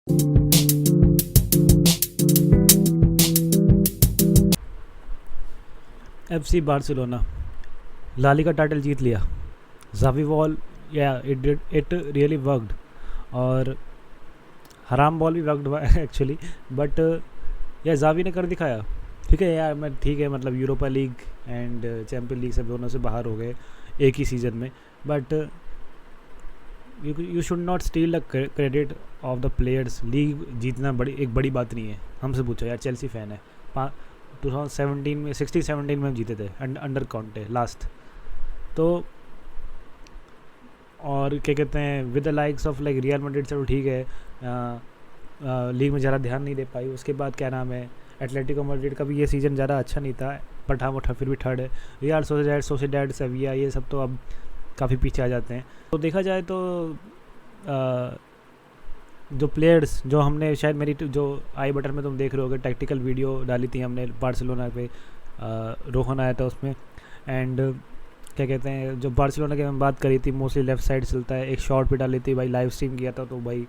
FC Barcelona La Liga title जीत लिया। Xavi ball, yeah it really worked, और हराम बॉल भी worked actually, but yeah Xavi ने कर दिखाया। ठीक है यार, मैं ठीक है, मतलब Europa league and champion league सब दोनों से बाहर हो गए एक ही सीज़न में, but you should not steel the credit of the players. League जीतना एक बड़ी बात नहीं है। हमसे पूछो यार, चेल्सी फ़ैन है, 2017 में 16-17 में जीते थे अंडर कॉन्टे लास्ट। तो और क्या कहते हैं, with the likes of like real Madrid, चलो ठीक है, लीग में ज़्यादा ध्यान नहीं दे पाई। उसके बाद क्या नाम है, एटलेटिको मैड्रिड का भी ये सीज़न ज़्यादा अच्छा नहीं था, बट हाँ वो फिर भी थर्ड है। रियल सोसिएडाड, सेविया, ये सब तो अब काफ़ी पीछे आ जाते हैं। तो देखा जाए तो जो प्लेयर्स जो हमने, शायद मेरी जो आई बटन में तुम देख रहे होगे, टैक्टिकल वीडियो डाली थी हमने बार्सिलोना पे, रोहन आया था उसमें। एंड क्या कहते हैं, जो बार्सिलोना की हम बात करी थी, मोस्टली लेफ़्ट साइड चलता है, एक शॉट पे डाली थी भाई, लाइव स्ट्रीम किया था, तो भाई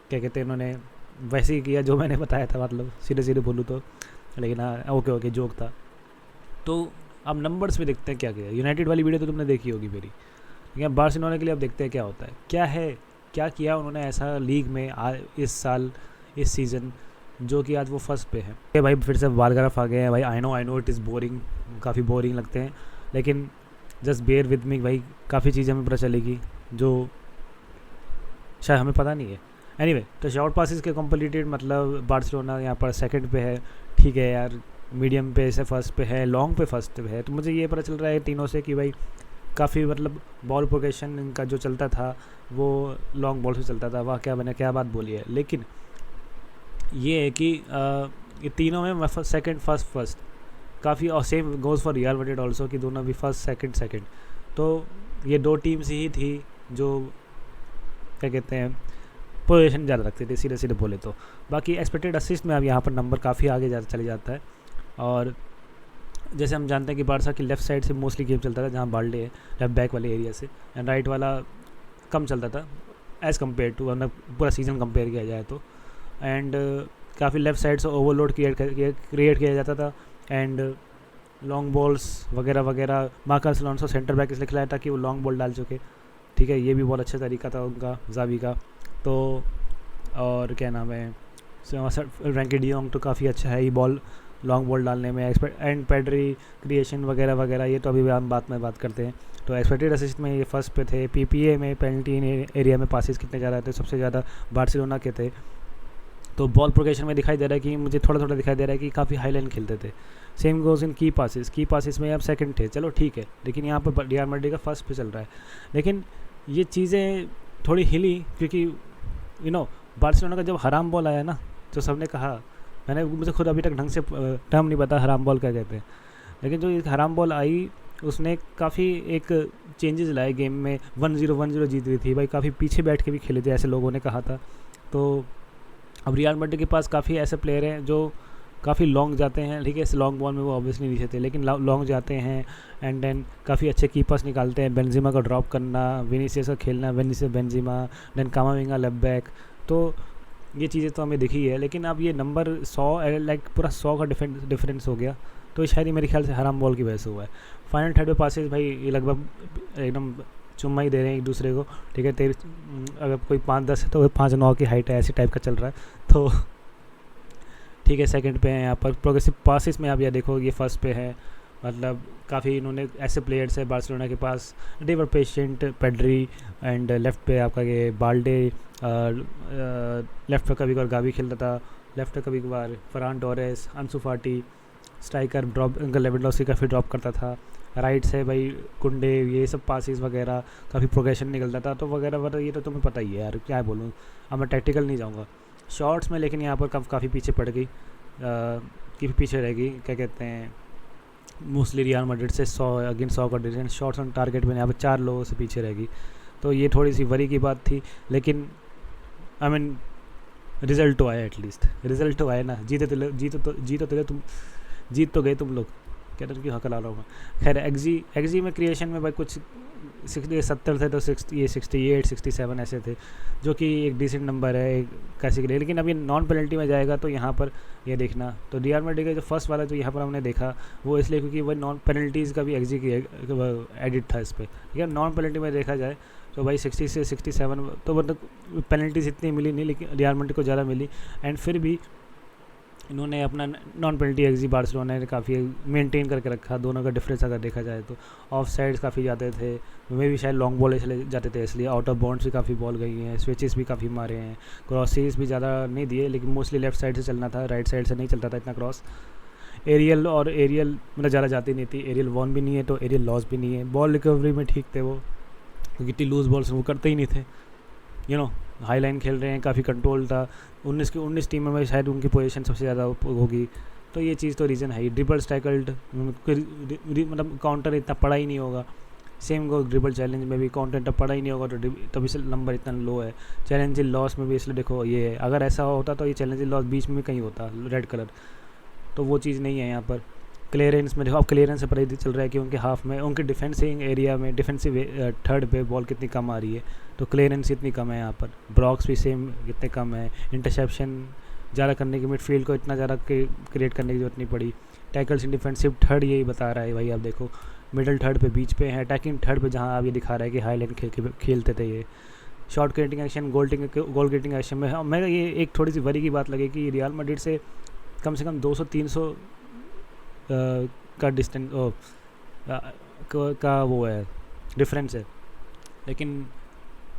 क्या कहते हैं, उन्होंने वैसे ही किया जो मैंने बताया था, मतलब सीधे सीधे बोलूँ तो, लेकिन हाँ ओके जोक था। तो अब नंबर्स पे देखते हैं क्या किया। यूनाइटेड वाली वीडियो तो तुमने देखी होगी मेरी, लेकिन बार्सिलोना के लिए अब देखते हैं क्या होता है, क्या किया उन्होंने ऐसा लीग में इस साल, इस सीज़न, जो कि आज वो फर्स्ट पे है। भाई फिर से बारग्राफ आ गए हैं भाई, I know it is boring, काफ़ी बोरिंग लगते हैं, लेकिन जस्ट बेयर विद मी भाई, काफ़ी चीज़ें हमें पता चलेगी जो शायद हमें पता नहीं है। एनीवे, तो शॉर्ट पासिस के कम्प्लीटेड, मतलब बार्सिलोना यहाँ पर सेकंड पे है, ठीक है यार, मीडियम पे से फर्स्ट पे है, लॉन्ग पे फर्स्ट पे है। तो मुझे ये पता चल रहा है तीनों से कि भाई काफ़ी, मतलब बॉल प्रोग्रेशन इनका जो चलता था वो लॉन्ग बॉल से चलता था। वाह क्या मैंने क्या बात बोली है। लेकिन ये है कि ये तीनों में सेकंड फर्स्ट काफ़ी, और same goes for real Madrid also, कि दोनों भी फर्स्ट सेकंड। तो ये दो टीम्स ही थी जो क्या कहते हैं, पोजीशन ज़्यादा रखती थी, सीधे सीधे बोले तो। बाकी एक्सपेक्टेड असिस्ट में अब यहाँ पर नंबर काफ़ी आगे चले जाता है। और जैसे हम जानते हैं कि बारसा की लेफ़्ट साइड से मोस्टली गेम चलता था, जहाँ बाल्डे है लेफ्ट बैक वाले एरिया से, एंड राइट वाला कम चलता था एज़ कम्पेयर टू, वरना पूरा सीज़न कंपेयर किया जाए तो। एंड काफ़ी लेफ़्ट साइड से ओवरलोड क्रिएट किया जाता था, एंड लॉन्ग बॉल्स वगैरह मार्कस अलोंसो सेंटर बैक इसलिए खिलाया ताकि वो लॉन्ग बॉल डाल चुके। ठीक है, ये भी बहुत अच्छा तरीका था उनका, ज़ावी का। तो और क्या नाम है, फ्रैंकी डी जॉन्ग तो काफ़ी अच्छा है ये बॉल, लॉन्ग बॉल डालने में। एंड पेड्री क्रिएशन वगैरह ये तो अभी हम बात करते हैं। तो एक्सपेक्टेड असिस्ट में ये फर्स्ट पे थे। पीपीए में, पेनल्टी एरिया में पासिस कितने ज़्यादा थे, सबसे ज़्यादा बार्सिलोना के थे। तो बॉल प्रोग्रेशन में दिखाई दे रहा है कि मुझे थोड़ा दिखाई दे रहा है कि काफ़ी हाई लाइन खेलते थे। सेम गोज़ इन की पासिस में अब सेकंड थे, चलो ठीक है, लेकिन यहाँ पर रियल मैड्रिड का फर्स्ट पे चल रहा है। लेकिन ये चीज़ें थोड़ी हिली, क्योंकि बार्सिलोना का जब हराम बॉल आया ना, तो सबने कहा, मुझे खुद अभी तक ढंग से टर्म नहीं पता हराम बॉल क्या कहते हैं, लेकिन जो हराम बॉल आई उसने काफ़ी एक चेंजेस लाए गेम में। 1-0 जीत रही थी भाई, काफ़ी पीछे बैठ के भी खेले थे, ऐसे लोगों ने कहा था। तो अब रियल मैड्रिड के पास काफ़ी ऐसे प्लेयर हैं जो काफ़ी लॉन्ग जाते हैं। ठीक है, इस लॉन्ग बॉल में वो ऑब्वियसली नीचे थे, लेकिन लॉन्ग जाते हैं, एंड देन काफ़ी अच्छे कीपर्स निकालते हैं। बेंजिमा का ड्रॉप करना, विनीसियस का खेलना, Vinicius Benzema, then Camavinga left back, तो ये चीज़ें तो हमें दिखी है। लेकिन अब ये नंबर 100, लाइक पूरा 100 का डिफरेंस हो गया, तो शायद ही मेरे ख्याल से हराम बॉल की वजह से हुआ है। फाइनल थर्ड पे पासेस भाई ये लगभग एकदम चुम्मा ही दे रहे हैं एक दूसरे को। ठीक है, अगर कोई 5-10 है तो 5-9 की हाइट है, ऐसी टाइप का चल रहा है। तो ठीक है, सेकंड पे है यहाँ पर। प्रोग्रेसिव पासिस में आप यह देखो, ये फर्स्ट पे है, मतलब काफ़ी इन्होंने ऐसे प्लेयर्स है बार्सिलोना के पास, डेवर पेशेंट, पेड्री, एंड लेफ़्ट पे आपका ये बाल्डे, लेफ़्ट पे कभी कभार गावी खेलता था, लेफ़्ट पे कभी कभार फरान टोरेस, अंसु फाटी, स्ट्राइकर ड्रॉप, लेवेंडोस्की काफ़ी ड्रॉप करता था। राइट से भाई कुंडे, ये सब पासिस वगैरह काफ़ी प्रोग्रेशन निकलता था, तो वगैरह ये तो तुम्हें पता ही है यार, क्या बोलूँ, अब मैं टैक्टिकल नहीं जाऊँगा शॉर्ट्स में। लेकिन यहाँ पर काफ़ी पीछे पड़ गई, कि पीछे रह गई, क्या कहते हैं, मोस्टली रियल मैड्रिड से 100 का डिफरेंस। शॉट्स ऑन टारगेट में यहाँ पर 4 लोगों से पीछे रहेगी, तो ये थोड़ी सी वरी की बात थी। लेकिन आई मीन रिज़ल्ट तो आया, एटलीस्ट रिज़ल्ट तो आया ना। जीत तो गए तुम लोग, क्या तो उनकी हकल आ रहा होगा। खैर एक्जी में क्रिएशन में भाई कुछ 70 थे तो 60 ये 68 67 ऐसे थे, जो कि एक डिसेंट नंबर है एक कैसे के लिए। लेकिन अब ये नॉन पेनल्टी में जाएगा तो यहाँ पर ये देखना, तो रियल मैड्रिड का जो फर्स्ट वाला जो यहाँ पर हमने देखा वो इसलिए क्योंकि वो नॉन पेनल्टीज़ का भी एडिट था इस पर, ठीक है। नॉन पेनल्टी में देखा जाए तो भाई 60 से 67 तो मतलब पेनल्टीज इतनी मिली नहीं, लेकिन रियल मैड्रिड को ज़्यादा मिली। एंड फिर भी इन्होंने अपना नॉन पेनल्टी एक्जी बार्सिलोना ने काफ़ी मेंटेन करके रखा। दोनों का डिफरेंस अगर देखा जाए तो ऑफ साइड्स काफ़ी जाते थे, वे भी शायद लॉन्ग बॉल चले जाते थे, इसलिए आउट ऑफ बाउंड्स भी काफ़ी बॉल गई हैं, स्विचेस भी काफ़ी मारे हैं, क्रॉसेस भी ज़्यादा नहीं दिए, लेकिन मोस्टली लेफ्ट साइड से चलना था, राइट साइड से नहीं चलता था इतना क्रॉस। एरियल मतलब ज़्यादा जाती नहीं थी, एरियल वॉन भी नहीं है तो एरियल लॉस भी नहीं है। बॉल रिकवरी में ठीक थे वो, क्योंकि इतनी लूज बॉल्स वो करते ही नहीं थे, हाई लाइन खेल रहे हैं, काफ़ी कंट्रोल था। 19 टीमों में शायद उनकी पोजीशन सबसे ज़्यादा होगी, तो ये चीज़ तो रीज़न है ही। ड्रिबल्स टैकल्ड मतलब काउंटर इतना पड़ा ही नहीं होगा, सेम गो ड्रिबल चैलेंज में भी काउंटर इतना पड़ा ही नहीं होगा, तो तभी से नंबर इतना लो है। चैलेंज लॉस में भी इसलिए देखो ये है, अगर ऐसा होता तो ये चैलेंज लॉस बीच में कहीं होता रेड कलर, तो वो चीज़ नहीं है यहाँ पर। क्लियरेंस में देखो, अब क्लियरेंस से पता चल रहा है कि उनके हाफ में, उनके डिफेंसिंग एरिया में, डिफेंसिव थर्ड पे बॉल कितनी कम आ रही है, तो क्लियरेंस इतनी कम है यहाँ पर। ब्लॉक्स भी सेम कितने कम है, इंटरसेप्शन ज़्यादा करने की, मिडफील्ड को इतना ज़्यादा क्रिएट करने की जरूरत नहीं पड़ी। टैकल्स इन डिफेंसिव थर्ड यही बता रहा है भाई, आप देखो मिडल थर्ड पे, बीच पे है, अटैकिंग थर्ड पे जहाँ आप ये दिखा रहा है कि हाई लाइन खेलते थे ये। शॉर्ट क्रिएटिंग एक्शन, गोल क्रिएटिंग एक्शन में मैं ये एक थोड़ी सी वरी की बात लगी कि रियल मैड्रिड से कम 200-300 का डिस्टेंस का वो है, डिफरेंस है, लेकिन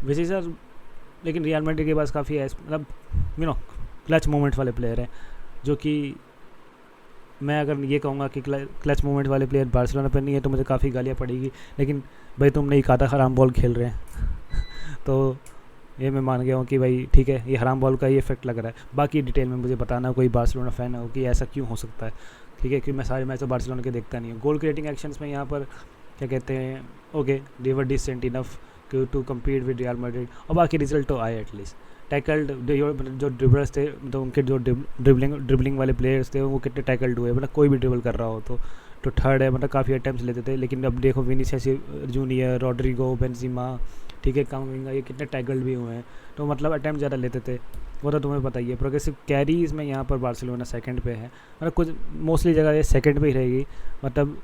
लेकिन रियल मैड्रिड के पास काफ़ी है, मतलब क्लच मोमेंट वाले प्लेयर हैं, जो कि मैं अगर ये कहूँगा कि क्लच मोमेंट वाले प्लेयर बार्सिलोना पर नहीं है तो मुझे काफ़ी गालियाँ पड़ेगी, लेकिन भाई तुमने ही कहा था हराम बॉल खेल रहे हैं तो ये मैं मान गया हूँ कि भाई ठीक है, ये हराम बॉल का ही इफेक्ट लग रहा है। बाकी डिटेल में मुझे बताना, कोई बार्सिलोना फ़ैन हो कि ऐसा क्यों हो सकता है, ठीक है, क्योंकि मैं सारे मैच तो बार्सिलोना के देखता नहीं हूँ। गोल क्रिएटिंग एक्शंस में यहाँ पर क्या कहते हैं, okay they were decent enough to compete with Real Madrid, और बाकी रिजल्ट तो आए एटलीस्ट। टैकल्ड जो ड्रिबलर्स थे, तो उनके जो ड्रिबलिंग वाले प्लेयर्स थे वो कितने टैकल्ड हुए, मतलब कोई भी ड्रिबल कर रहा हो तो थर्ड है, मतलब काफ़ी अटैम्प्ट्स लेते थे। लेकिन अब देखो विनीसियस जूनियर, रॉड्रिगो, बेंजिमा, ठीक है, कामाविंगा, ये कितने टैकल्ड भी हुए हैं, तो मतलब अटैम्प्ट ज़्यादा लेते थे, वो तो तुम्हें पता ही है। प्रोग्रेसिव कैरीज में यहाँ पर बार्सिलोना सेकंड पे है, मतलब कुछ मोस्टली जगह ये सेकंड पे ही रहेगी, मतलब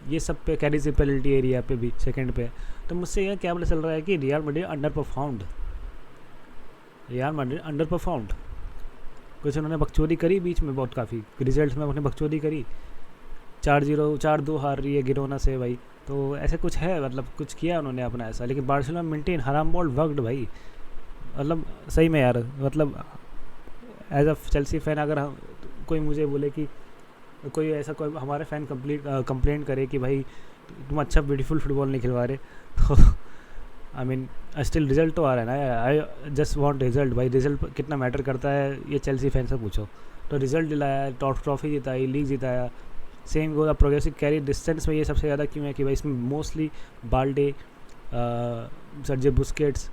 ये सब पे कैरीज पेनल्टी एरिया पे भी सेकंड पे है। तो मुझसे यह क्या पता चल रहा है कि रियल मैड्रिड अंडर परफॉर्म्ड। कुछ उन्होंने बकचोदी करी बीच में, बहुत काफ़ी रिजल्ट्स में उन्होंने बकचोदी करी, 4-0 4-2 हार रही है गिरोना से भाई, तो ऐसे कुछ है, मतलब कुछ किया उन्होंने अपना ऐसा। लेकिन बार्सिलोना मेंटेन, हराम बॉल वर्कड भाई, मतलब सही में यार, मतलब एज अ चेल्सी फ़ैन अगर कोई मुझे बोले कि कोई ऐसा कोई हमारे फ़ैन कंप्लेंट करे कि भाई तुम अच्छा ब्यूटीफुल फुटबॉल नहीं खिलवा रहे, तो आई मीन स्टिल रिजल्ट तो आ रहा है ना, आई जस्ट वांट रिजल्ट भाई। रिजल्ट कितना मैटर करता है ये चेल्सी फैन से पूछो, तो रिजल्ट दिलाया, ट्रॉफी जिताई, लीग जिताया, सेम गोल। प्रोग्रेसिव कैरी डिस्टेंस में ये सबसे ज़्यादा क्यों है कि भाई इसमें मोस्टली बाल्डे, सर्जियो बुस्केट्स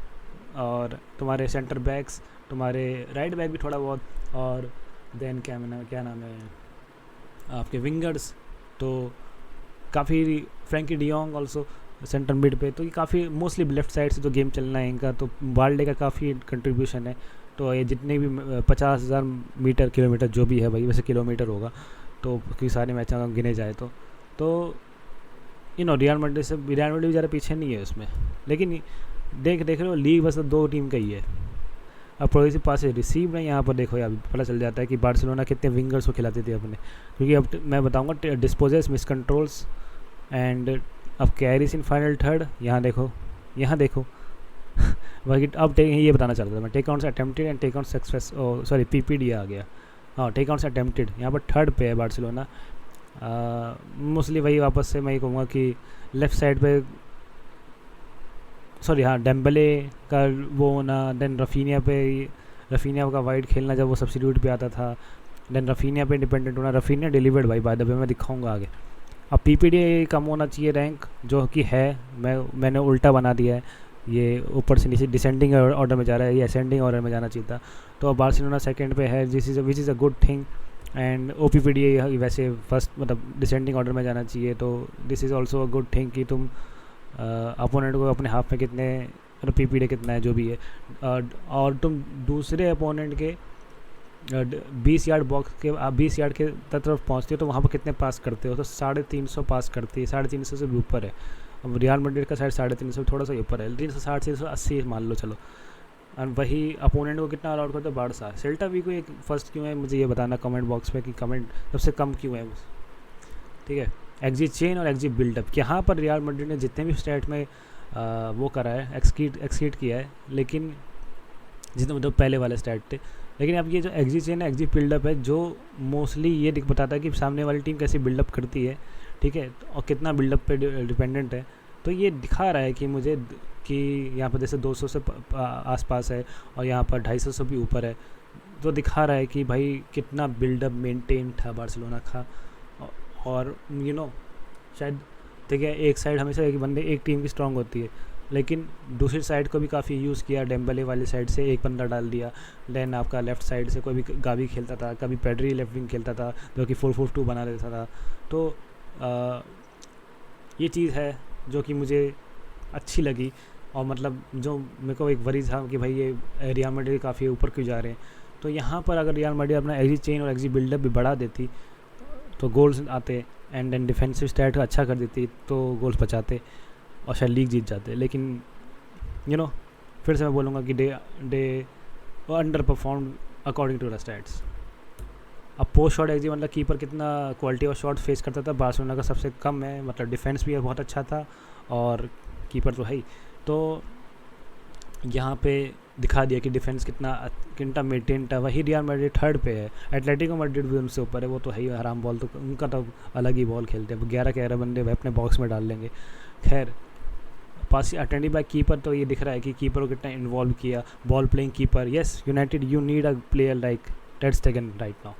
और तुम्हारे सेंटर बैक्स, तुम्हारे राइट बैक भी थोड़ा बहुत, और देन क्या नाम है आपके विंगर्स, तो काफ़ी Frenkie de Jong also centre mid पे, तो ये काफ़ी मोस्टली लेफ्ट साइड से जो गेम चलना है इनका, तो बाल्डे का काफ़ी कंट्रीब्यूशन है। तो ये जितने भी 50,000 मीटर किलोमीटर जो भी है भाई, वैसे किलोमीटर होगा तो क्योंकि सारे मैच गिने जाए तो रियल मैड्रिड भी ज़्यादा पीछे नहीं है उसमें। लेकिन देख रहे हो लीग बस 2 टीम का ही है। अब प्रोग्रेसिव पासेस रिसीव में यहाँ पर देखो यार पता चल जाता है कि बार्सिलोना कितने विंगर्स को खिलाती थी अपने, क्योंकि अब मैं बताऊँगा डिस्पोजल्स, मिस कंट्रोल्स एंड अब कैरीज इन फाइनल थर्ड। यहाँ देखो बाकी अब ये बताना चाहता था मैं, टेक ऑन से attempted and take on success, sorry PPD आ गया, हाँ टेक ऑन से अटेम्प्टेड यहाँ पर थर्ड पे है बार्सिलोना। मोस्टली वही वापस से मैं ये कहूँगा कि लेफ़्ट साइड पे, सॉरी हाँ डेम्बले का वो होना, देन रफीनिया का वाइड खेलना जब वो सब्सिट्यूट पे आता था, देन रफीनिया पे डिपेंडेंट होना। रफीनिया डिलीवर्ड भाई, बाय द वे मैं दिखाऊंगा आगे। अब पीपीडी कम होना चाहिए रैंक, जो कि है, मैंने उल्टा बना दिया है, ये ऊपर से नीचे डिसेंडिंग ऑर्डर में जा रहा है, ये असेंडिंग ऑर्डर में जाना चाहिए था। तो अब बार्सिलोना सेकंड पे है, which is a good thing, and OPPD वैसे फर्स्ट मतलब डिसेंडिंग ऑर्डर में जाना चाहिए, तो this is also a good thing कि तुम अपोनेंट को अपने हाफ में कितने PPD कितना है जो भी है, और तुम दूसरे अपोनेंट के 20 यार्ड बॉक्स के 20 यार्ड के तरफ पहुँचते हो तो वहाँ पर कितने पास करते हो, तो 350 पास करती है, 350 से भी ऊपर है। अब रियल मैड्रिड का शायद 350 थोड़ा सा ऊपर है, 360 380 मान लो चलो। और वही अपोनेंट को कितना अलाउड करते हैं, 12। सेल्टा वीगो एक फर्स्ट क्यों है मुझे ये बताना कमेंट बॉक्स में कि कमेंट सबसे कम क्यों है, ठीक है। एक्जी चेन और एक्जी बिल्डअप, यहाँ पर रियल मैड्रिड ने जितने भी स्टैट में वो करा है एक्सकीड किया है, लेकिन जितने मतलब पहले वाले स्टैट थे, लेकिन अब ये जो एक्जी चेन है एक्जी बिल्डअप है जो मोस्टली ये बताता है कि सामने वाली टीम कैसे बिल्डअप करती है, ठीक है, और कितना बिल्डअप पे डिपेंडेंट है। तो ये दिखा रहा है कि मुझे कि यहाँ पर जैसे 200 से आसपास है और यहाँ पर 250 से भी ऊपर है, तो दिखा रहा है कि भाई कितना बिल्डअप मेंटेन था बार्सिलोना का। और शायद देखिए एक साइड हमेशा एक टीम की स्ट्रांग होती है, लेकिन दूसरी साइड को भी काफ़ी यूज़ किया, डेम्बले वाली साइड से एक बंदा डाल दिया, देन आपका लेफ़्ट साइड से कोई भी गावी खेलता था, कभी पेड्री लेफ्ट विंग खेलता था जो कि 4-4-2 बना देता था। तो ये चीज़ है जो कि मुझे अच्छी लगी, और मतलब जो मेरे को एक वरी था कि भाई ये रियल मैड्रिड काफ़ी ऊपर क्यों जा रहे हैं। तो यहाँ पर अगर रियल मैड्रिड अपना एक्जी चेन और एक्जी बिल्डअप भी बढ़ा देती तो गोल्स आते, एंड देन डिफेंसिव स्टैट अच्छा कर देती तो गोल्स बचाते और शायद लीग जीत जाते। लेकिन फिर से मैं बोलूँगा कि they underperform according to the stats. अब पोस्ट शॉट एक्जी मतलब कीपर कितना क्वालिटी ऑफ शॉट फेस करता था, बार्सिलोना का सबसे कम है, मतलब डिफेंस भी बहुत अच्छा था और कीपर तो है ही। तो यहाँ पे दिखा दिया कि डिफेंस कितना मेंटेन था। वही रियल मैड्रिड थर्ड पे है, एटलेटिको मैड्रिड भी उनसे ऊपर है, वो तो है ही हराम बॉल, तो उनका तो अलग ही बॉल खेलते हैं, 11 बंदे वह अपने बॉक्स में डाल लेंगे। खैर पास अटेंडिंग बाय कीपर, तो ये दिख रहा है कि कीपर को कितना इन्वॉल्व किया, ball playing keeper. Yes United you need a player like टेर स्टेगन राइट नाउ।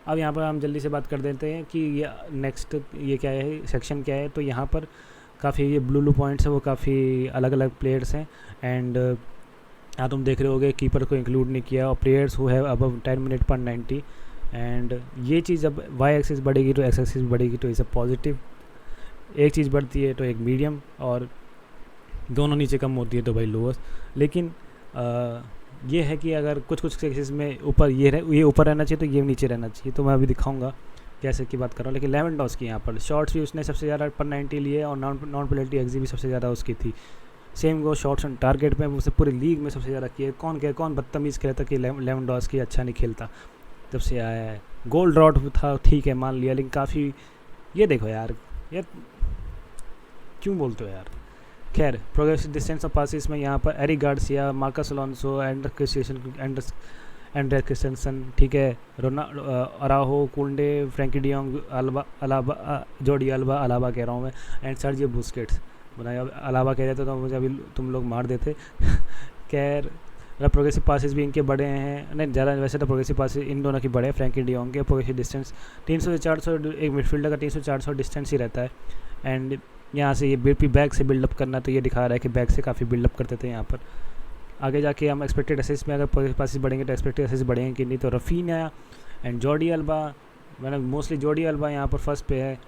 अब यहाँ पर हम जल्दी से बात कर देते हैं कि ये नेक्स्ट ये क्या है, सेक्शन क्या है। तो यहाँ पर काफ़ी ये ब्लू पॉइंट्स है, वो काफ़ी अलग अलग प्लेयर्स हैं, एंड यहाँ तुम देख रहे होगे कीपर को इंक्लूड नहीं किया, और players who have above 10 minute पर 90। एंड ये चीज़ जब वाई एक्सिस बढ़ेगी तो एक्स एक्सिस बढ़ेगी, तो इसे पॉजिटिव एक चीज़ बढ़ती है तो एक मीडियम, और दोनों नीचे कम होती है तो भाई लोअर। लेकिन ये है कि अगर कुछ केसेस में ऊपर ये ऊपर रहना चाहिए तो ये नीचे रहना चाहिए, तो मैं अभी दिखाऊंगा कैसे की बात कर रहा हूँ। लेकिन लेवेंडोव्स्की यहाँ पर शॉट्स भी उसने सबसे ज़्यादा पर 90 लिए, और नॉन पेनल्टी एक्जी भी सबसे ज़्यादा उसकी थी। Same go shots on target पे उसने पूरी लीग में सबसे ज़्यादा किए। कौन बदतमीज़ कहता कि लेवेंडोव्स्की अच्छा नहीं खेलता जब से आया है। गोल ड्रॉट था ठीक है मान लिया, लेकिन काफ़ी ये देखो यार क्यों बोलते हो यार। खैर प्रोग्रेसिव डिस्टेंस ऑफ पासिस में यहाँ पर Eric Garcia, Marcos Alonso, Andreas Christensen, ठीक है, Araujo, Kounde, Frenkie de Jong, Alaba Jordi Alba, Alaba कह रहा हूँ मैं, एंड सर्जियो बुस्केट्स। बनाया अलाबा कह देते तो मुझे अभी तुम लोग मार देते। खैर प्रोग्रेसिव पासिस भी इनके बड़े हैं, नहीं ज़्यादा, वैसे तो प्रोग्रेसिव पासिस इन दोनों की बड़े हैं। फ्रैंकी डियोंग के प्रोग्रेसिव डिस्टेंस 300 से 400, एक मिडफील्डर का 300-400 डिस्टेंस ही रहता है। एंड यहाँ से ये बैक से बिल्डअप करना, तो ये दिखा रहा है कि बैक से काफ़ी बिल्डअप करते थे यहाँ पर। आगे जाके हम एक्सपेक्टेड असिस्ट में अगर प्रोग्रेसिव पासिस बढ़ेंगे तो एक्सपेक्टेड असिस्ट बढ़ेंगे कि नहीं, तो रफीना एंड जॉर्डी अल्बा, मैंने मोस्टली जॉर्डी अल्बा यहाँ पर फर्स्ट पे है।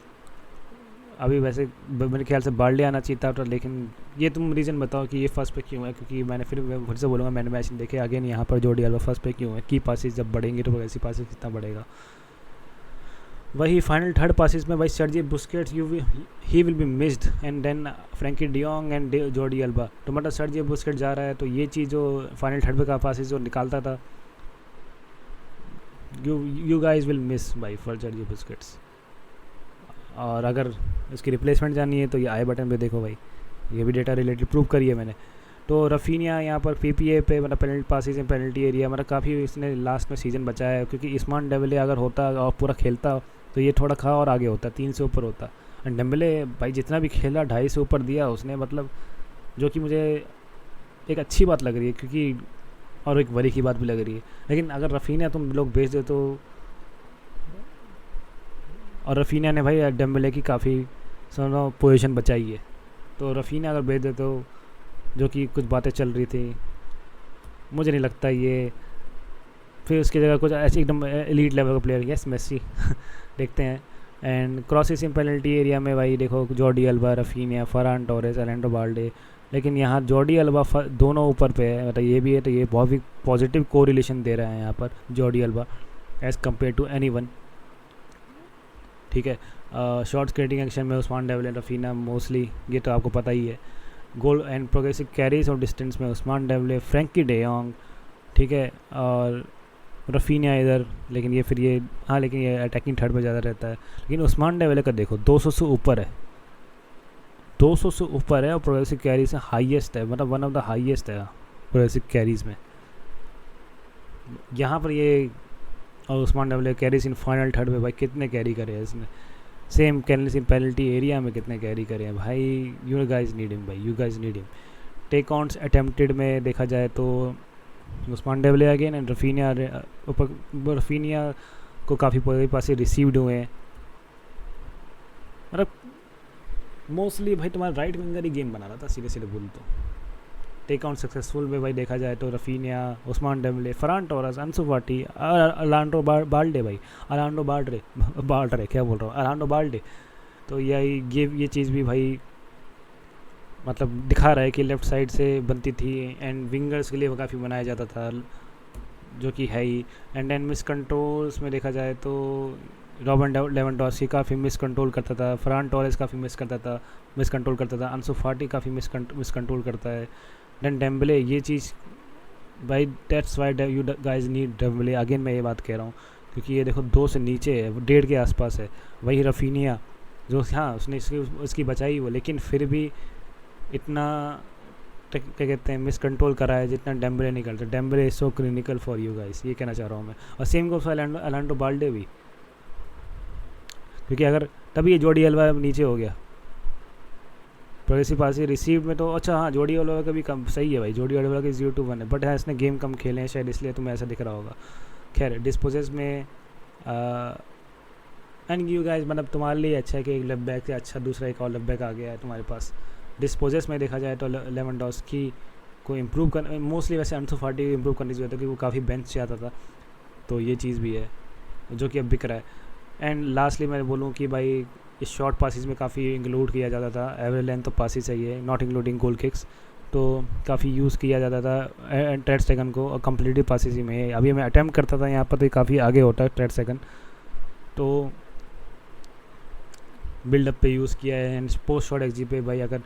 अभी वैसे मेरे ख्याल से बार्ले आना चाहिए था, लेकिन ये तुम रीज़न बताओ कि ये फर्स्ट पे क्यों है, क्योंकि मैंने फिर से बोलूँगा मैंने मैच नहीं देखे। अगेन यहाँ पर जॉर्डी अल्बा फर्स्ट पे क्यों है, की पासिस जब बढ़ेंगे तो प्रोग्रेसिव पासिस कितना बढ़ेगा। वही फाइनल थर्ड पासिस में भाई Sergio Busquets he will be missed, and then Frenkie de Jong and Jordi Alba. तो मतलब सर्जियो बुस्केट जा रहा है, तो ये चीज़ जो फाइनल थर्ड पे का पासिस जो निकालता था, you guys will miss by for Sergio Busquets. और अगर इसकी रिप्लेसमेंट जानी है तो ये आई बटन पे देखो भाई, ये भी डेटा रिलेटेड प्रूव करी है मैंने। तो रफीनिया यहाँ पर PPA पे मतलब पेनल्टी पासिस में पेनल्टी एरिया मतलब काफ़ी इसने लास्ट में सीज़न बचाया है, क्योंकि इस्मान डेम्बेले अगर होता और पूरा खेलता तो ये थोड़ा खा और आगे होता, 3 से ऊपर होता। एंड डेम्बेले भाई जितना भी खेला 2.5 से ऊपर दिया उसने, मतलब जो कि मुझे एक अच्छी बात लग रही है, क्योंकि और एक वरी की बात भी लग रही है। लेकिन अगर रफीनिया तुम लोग बेच दे तो, और रफीनिया ने भाई डेम्बेले की काफ़ी पोजीशन बचाई है, तो रफीनिया अगर बेच दे तो जो कि कुछ बातें चल रही थी, मुझे नहीं लगता ये फिर उसकी जगह कुछ ऐसे एकदम एलीट लेवल का प्लेयर, यस मेसी देखते हैं। एंड क्रॉसिंग पेनल्टी एरिया में भाई देखो Jordi Alba, Raphinha, Ferran Torres, Alejandro Balde, लेकिन यहाँ जॉर्डी अल्बा दोनों ऊपर पे है, मतलब ये भी है तो ये बहुत ही पॉजिटिव कोरिलेशन दे रहा है यहाँ पर Jordi Alba as compare to any one. ठीक है, शॉर्ट स्केटिंग एक्शन में उस्मान डेम्बेले, रफीना मोस्टली, ये तो आपको पता ही है। गोल एंड प्रोग्रेसिव कैरीज और डिस्टेंस में Ousmane Dembele, Frenkie de Jong, ठीक है, और रफीनिया इधर, लेकिन ये फिर ये हाँ लेकिन ये अटैकिंग थर्ड में ज़्यादा रहता है। लेकिन उस्मान डेम्बेले का देखो 200 से ऊपर है, 200 से ऊपर है और प्रोग्रेसिव कैरीज से हाईएस्ट है, मतलब वन ऑफ द हाईएस्ट है प्रोग्रेसिव कैरीज में यहाँ पर ये। और Ousmane Dembele carries in final third में भाई कितने कैरी करे हैं इसने, same carries in penalty area में कितने कैरी करे हैं भाई। यू गाइज नीड हिम भाई, you guys need him. Take ons attempted में देखा जाए तो Ousmane Dembele again and Raphinha को काफ़ी पास रिसीव्ड हुए हैं, मतलब मोस्टली भाई तुम्हारा राइट विंगर ही गेम बना रहा था सीधे सीधे बोल तो। टेक आउट सक्सेसफुल में भाई देखा जाए तो Raphinha, Ousmane Dembele, Ferran Torres, Ansu Fati, Alejandro Balde भाई, अलांडो बाल्डे क्या बोल रहा हूँ, अलांडो बाल्डे। तो ये चीज़ भी भाई मतलब दिखा रहा है कि लेफ़्ट साइड से बनती थी एंड विंगर्स के लिए काफ़ी बनाया जाता था, जो कि है ही। एंड देन मिस कंट्रोल्स में देखा जाए तो रॉबर्ट लेवेंडोस्की काफ़ी मिस कंट्रोल करता था, फरहान टोरेस काफ़ी मिस कंट्रोल करता था, अंसु फाटी काफ़ी मिस कंट्रोल करता है। देन डेम्बेले, ये चीज़ भाई that's why you guys need Dembélé, again मैं ये बात कह रहा हूँ क्योंकि ये देखो 2 से नीचे है, 1.5 के आसपास है। वही रफीनिया जो हाँ उसने उसकी बचाई वो, लेकिन फिर भी इतना क्या कहते हैं मिस कंट्रोल करा है जितना डेम्बेले नहीं करता। Dembélé is so clinical for you guys, ये कहना चाह रहा हूँ मैं। और सेम गोस अलांडो बाल्डे भी, क्योंकि अगर तभी ये जॉर्डी अल्बा नीचे हो गया प्रोग्रेसिव पास रिसीव में तो। अच्छा हाँ, जॉर्डी अल्बा का भी कम सही है भाई, जॉर्डी अल्बा की 0-1 है, बट हाँ इसने गेम कम खेले हैं शायद इसलिए तुम्हें ऐसा दिख रहा होगा। खैर डिस्पोजेस में एंड यू गाइस मतलब तुम्हारे लिए अच्छा है कि एक लेफ्ट बैक से अच्छा दूसरा एक और लेफ्ट बैक आ गया है तुम्हारे पास। डिस्पोजेस में देखा जाए तो लेवेंडोस्की को इम्प्रूव कर, मोस्टली वैसे अंसु फाटी को इम्प्रूव करने की जरूरत है क्योंकि वो काफ़ी बेंच से आता था, तो ये चीज़ भी है जो कि अब बिक रहा है। एंड लास्टली मैं बोलूँ कि भाई इस शॉर्ट पासिस में काफ़ी इंक्लूड किया जाता था, एवरेज लेंथ तो पासिस चाहिए, नॉट इंक्लूडिंग गोल किक्स, तो काफ़ी यूज़ किया जाता था टेड सेकंड को, और कम्प्लीटली पासिस ही में। अभी मैं अटैम्प्ट करता था यहाँ पर तो काफ़ी आगे होता है टेड सेकंड, तो बिल्डअप पे यूज़ किया है। एंड पोस्ट शॉट एक्सजी पे भाई अगर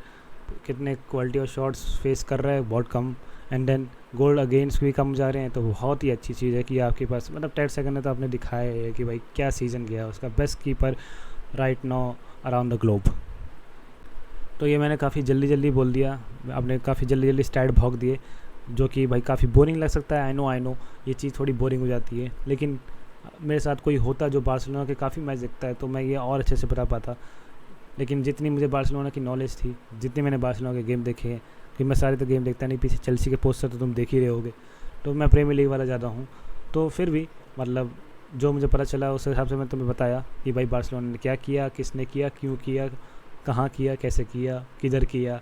कितने क्वालिटी ऑफ शॉट्स फेस कर रहा है बहुत कम, एंड देन गोल अगेंस्ट भी कम जा रहे हैं, तो बहुत ही अच्छी चीज़ है कि आपके पास मतलब 10 सेकंड में तो आपने दिखाया है कि भाई क्या सीज़न गया उसका, best keeper right now around the globe. तो ये मैंने काफ़ी जल्दी बोल दिया, आपने काफ़ी जल्दी स्टैट भोंक दिए, जो कि भाई काफ़ी बोरिंग लग सकता है। आई नो ये चीज़ थोड़ी बोरिंग हो जाती है, लेकिन मेरे साथ कोई होता जो बार्सिलोना के काफ़ी मैच देखता है तो मैं ये और अच्छे से बता पाता। लेकिन जितनी मुझे बार्सिलोना की नॉलेज थी, जितनी मैंने बार्सिलोना के गेम देखे हैं, कि मैं सारे तो गेम देखता नहीं, पीछे चेल्सी के पोस्टर तो तुम देख ही रहे होगे, तो मैं प्रीमियर लीग वाला ज़्यादा हूँ, तो फिर भी मतलब जो मुझे पता चला उस हिसाब से मैं तुम्हें बताया कि भाई बार्सिलोना ने क्या किया, किसने किया, क्यों किया, कहाँ किया, कैसे किया, किधर किया,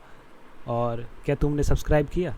और क्या तुमने सब्सक्राइब किया।